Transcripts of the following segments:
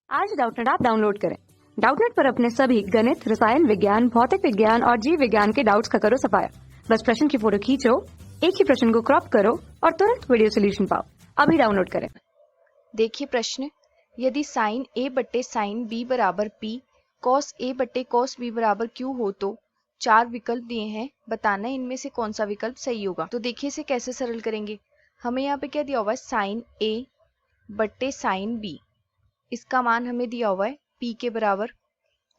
आज Doubtnut app download करें। Doubtnut पर अपने सभी गणित, रसायन विज्ञान, भौतिक विज्ञान और जीव विज्ञान के डाउट्स का करो सफाया। बस प्रश्न की फोटो खींचो, एक ही प्रश्न को क्रॉप करो और तुरंत वीडियो सोल्यूशन पाओ। अभी डाउनलोड करें। देखिए प्रश्न, यदि साइन ए बट्टे साइन बी बराबर पी, कॉस ए बट्टे कॉस बी बराबर क्यू हो तो 4 विकल्प दिए हैं, बताना है इनमें से कौन सा विकल्प सही होगा। तो देखिए इसे कैसे सरल करेंगे। हमें यहाँ पे क्या दिया हुआ है, साइन ए बट्टे साइन बी, इसका मान हमें दिया हुआ है पी के बराबर,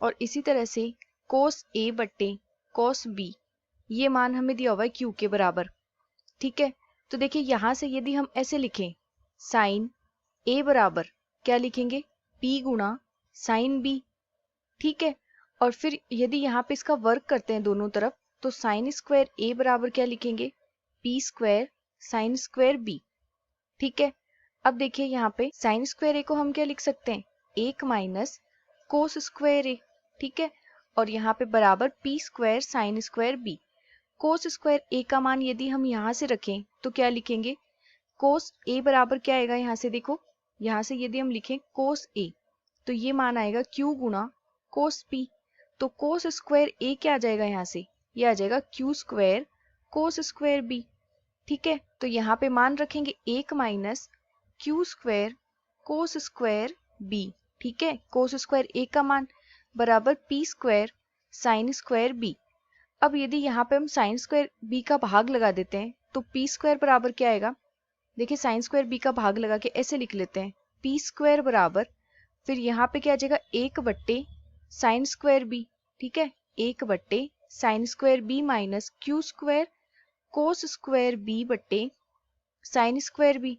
और इसी तरह से कोस ए बट्टे कोस बी, ये मान हमें दिया हुआ है क्यू के बराबर। ठीक है, तो देखिए यहाँ से यदि हम ऐसे लिखें, साइन ए बराबर क्या लिखेंगे, पी गुणा साइन बी। ठीक है, और फिर यदि यहाँ पे इसका वर्क करते हैं दोनों तरफ, तो साइन स्क्वायर ए बराबर क्या लिखेंगे, P square sine square B. ठीक है, अब देखिए यहाँ पे साइन स्क्वायर ए को हम क्या लिख सकते हैं, 1 माइनस कोस स्क्वायर ए। ठीक है, और यहाँ पे बराबर P square sine square B. Cos square A का मान यदि हम यहाँ से रखें तो क्या लिखेंगे, कोस ए बराबर क्या आएगा, यहाँ से देखो, यहाँ से यदि हम लिखें कोस ए तो ये मान आएगा क्यू गुणा कोस पी। तो कोस स्क्वायर ए क्या आ जाएगा, यहाँ से ये आ जाएगा Q square cos square B. ठीक है, तो यहाँ पे मान रखेंगे 1 minus Q square cos square B. ठीक है, कोस स्क्वायर ए का मान बराबर P square sine square B. अब यदि यहाँ पे हम साइन स्क्वायर बी का भाग लगा देते हैं तो पी स्क्वायर बराबर क्या आएगा, देखिए साइन स्क्वायर बी का भाग लगा के ऐसे लिख लेते हैं, पी स्क्वायर बराबर, फिर यहाँ पे क्या आ जाएगा 1 बट्टे साइन स्क्वायर बी। ठीक है, 1 बट्टे sine square B minus Q square cos square B बट्टे साइन स्क्वायर बी।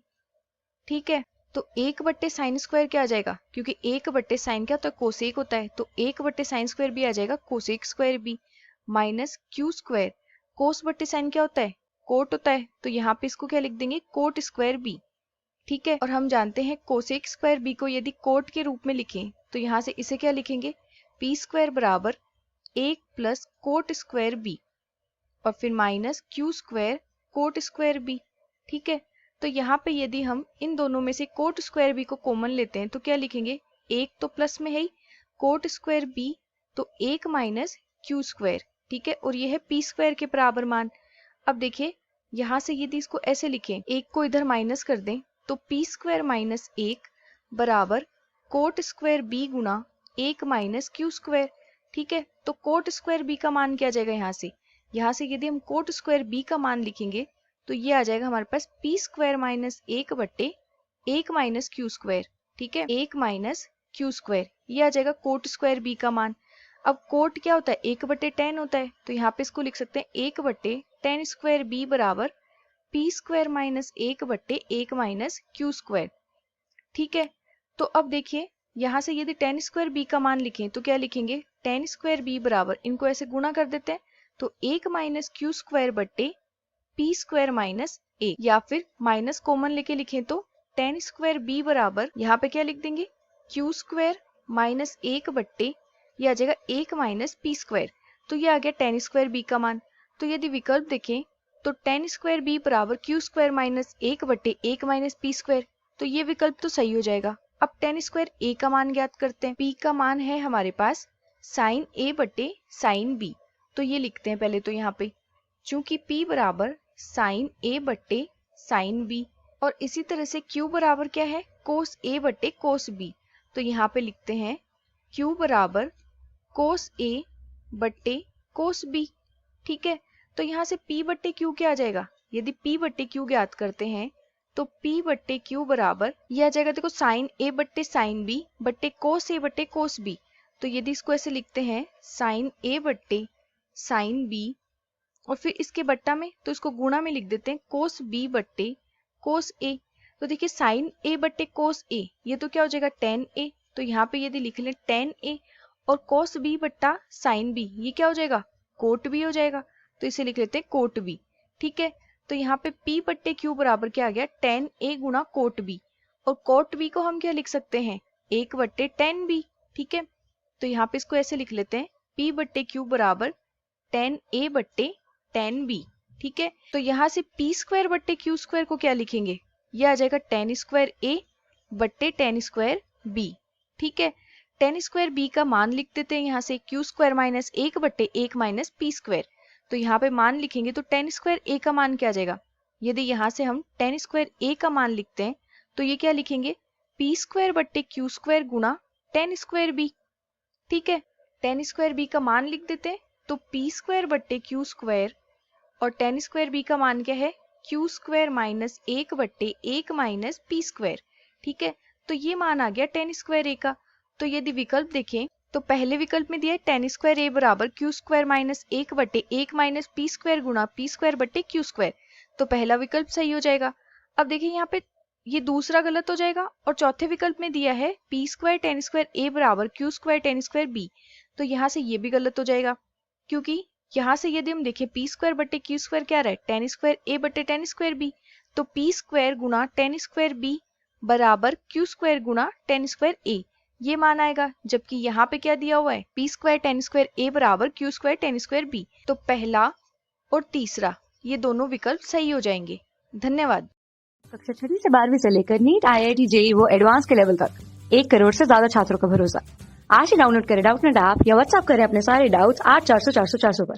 ठीक है, तो 1 बट्टे साइन स्क्वायर क्या आ जाएगा, क्योंकि 1 बट्टे साइन क्या होता है, कोसेक होता है, तो 1 बट्टे साइन स्क्वायर बी आ जाएगा cosec square B minus Q square cos बट्टे साइन क्या होता है, कोट होता है, तो यहाँ पे इसको क्या लिख देंगे, कोट स्क्वायर बी। ठीक है, और हम जानते हैं कोसेक स्क्वायर बी को यदि कोट के रूप में लिखें तो यहाँ से इसे क्या लिखेंगे, पी स्क्वायर बराबर 1 प्लस कोट स्क्वायर बी और फिर minus Q square cot square B. ठीक है, तो यहाँ पे यदि हम इन दोनों में से कोट स्क्वायर बी को कॉमन लेते हैं तो क्या लिखेंगे, एक तो प्लस में है ही कोट स्क्वायर बी, तो 1 माइनस क्यू स्क्वायर। ठीक है, और ये है पी स्क्वायर के बराबर मान। अब देखिए यहाँ से यदि इसको ऐसे लिखें, एक को इधर माइनस कर दें तो पी स्क्वायर माइनस 1 बराबर कोट स्क्वायर बी गुणा 1 माइनस क्यू स्क्वायर। ठीक है, तो कोट स्क्वायर बी का मान क्या आ जाएगा, यहाँ से यदि हम कोट स्क्वायर बी का मान लिखेंगे तो ये आ जाएगा हमारे पास पी स्क्वायर माइनस 1 बट्टे 1 माइनस क्यू स्क्वायर। ठीक है, 1 माइनस क्यू स्क्वायर, ये आ जाएगा कोट स्क्वायर बी का मान। अब कोट क्या होता है, 1 बट्टे 10 होता है, तो यहाँ पे इसको लिख सकते हैं 1 बट्टे 10 स्क्वायर बी बराबर पी स्क्वायर माइनस 1 बट्टे 1 माइनस क्यू स्क्वायर। ठीक है, तो अब देखिए यहाँ से यदि 10 स्क्वायर बी का मान लिखें तो क्या लिखेंगे, 10 स्क्वायर बी बराबर, इनको ऐसे गुणा कर देते हैं, तो 1 माइनस क्यू स्क्वायर बट्टे पी स्क्वायर माइनस 1, या फिर माइनस कॉमन लेके लिखें तो 10 स्क्वायर बी बराबर, यहाँ पे क्या लिख देंगे, क्यू स्क्वायर माइनस 1 बट्टे, ये आ जाएगा 1 माइनस पी स्क्वायर, तो ये आ गया 10 स्क्वायर बी का मान। तो यदि विकल्प देखें तो 10 स्क्वायर बी बराबर क्यू स्क्वायर माइनस 1 बट्टे 1 माइनस पी स्क्वायर, तो ये विकल्प तो सही हो जाएगा। अब 10 स्क्वायर ए का मान ज्ञात करते हैं। पी का मान है हमारे पास साइन ए बट्टे साइन बी, तो ये लिखते हैं पहले तो यहाँ पे, चूंकि पी बराबर साइन ए बट्टे साइन बी, और इसी तरह से क्यू बराबर क्या है, कोस ए बट्टे कोस बी, तो यहाँ पे लिखते हैं क्यू बराबर कोस ए बट्टे कोस बी। ठीक है, तो यहाँ से p बट्टे क्यू क्या आ जाएगा, यदि p बट्टे क्यू ज्ञात करते हैं तो p बट्टे क्यू बराबर यह आ जाएगा, देखो साइन a बट्टे साइन b बट्टे कोस a बट्टे कोस b, तो यदि इसको ऐसे लिखते हैं साइन a बट्टे साइन b और फिर इसके बट्टा में तो इसको गुणा में लिख देते हैं कोस b बट्टे कोस a, तो देखिए साइन a बट्टे कोस a, ये तो क्या हो जाएगा tan a, तो यहाँ पे यदि लिख लें tan a, और कोस b बट्टा साइन b, ये क्या हो जाएगा, कोट b हो जाएगा, तो इसे लिख लेते हैं कोट b। ठीक है, तो यहाँ पे p बट्टे q बराबर क्या आ गया, tan a गुणा कोट b, और कोट b को हम क्या लिख सकते हैं, 1 बट्टे tan b। ठीक है, तो यहाँ पे इसको ऐसे लिख लेते हैं, p बट्टे q बराबर tan a बट्टे tan b। ठीक है, तो यहाँ से p स्क्वायर बट्टे q स्क्वायर को क्या लिखेंगे, ये आ जाएगा tan स्क्वायर a बट्टे tan स्क्वायर b। ठीक है। टेन स्क्वायर बी का मान लिख देते हैं यहाँ से Q square minus 1/1 minus P square. तो यहाँ पे मान लिखेंगे तो टेन स्क्वायर ए का मान क्या आ जाएगा? यदि यहाँ से हम टेन स्क्वायर ए का मान लिखते हैं तो ये क्या लिखेंगे? पी स्क्वायर बट्टे क्यू स्क्वायर गुणा टेन स्क्वायर बी। ठीक है, टेन स्क्वायर बी का मान लिख देते हैं तो पी स्क्वायर बट्टे क्यू स्क्वायर और टेन स्क्वायर बी का मान क्या है? Q square minus 1/1 minus P square. ठीक है, तो ये मान आ गया टेन स्क्वायर ए का। तो यदि विकल्प देखें तो पहले विकल्प में दिया है टेन स्क्वायर ए बराबर Q square minus 1/1 minus P square गुणा पी स्क्वायर बट्टे क्यू स्क्वायर। तो पहला विकल्प सही हो जाएगा। अब देखिए यहाँ पे ये दूसरा गलत हो जाएगा और चौथे विकल्प में दिया है P square tan square A बराबर Q square tan square B. तो यहाँ से ये भी गलत हो जाएगा, क्योंकि यहाँ से यदि हम देखें पी स्क्वायर बट्टे क्यू स्क्वायर क्या रहा है? टेन स्क्वायर ए बट्टे टेन स्क्वायर बी। तो पी स्क्वायर गुणा टेन स्क्वायर बी बराबर क्यू स्क्वायर गुणा टेन स्क्वायर ए, ये मान आएगा। जबकि यहाँ पे क्या दिया हुआ है? P square tan square A बराबर Q square tan square B. तो पहला और तीसरा ये दोनों विकल्प सही हो जाएंगे। धन्यवाद। कक्षा 6 से 12वीं से लेकर नीट, IIT, JEE वो एडवांस के लेवल तक 1 करोड़ से ज्यादा छात्रों का भरोसा। आज ही डाउनलोड करें डाउटनेट ऐप या व्हाट्सएप करें अपने सारे डाउट्स 8400 400 400 पर।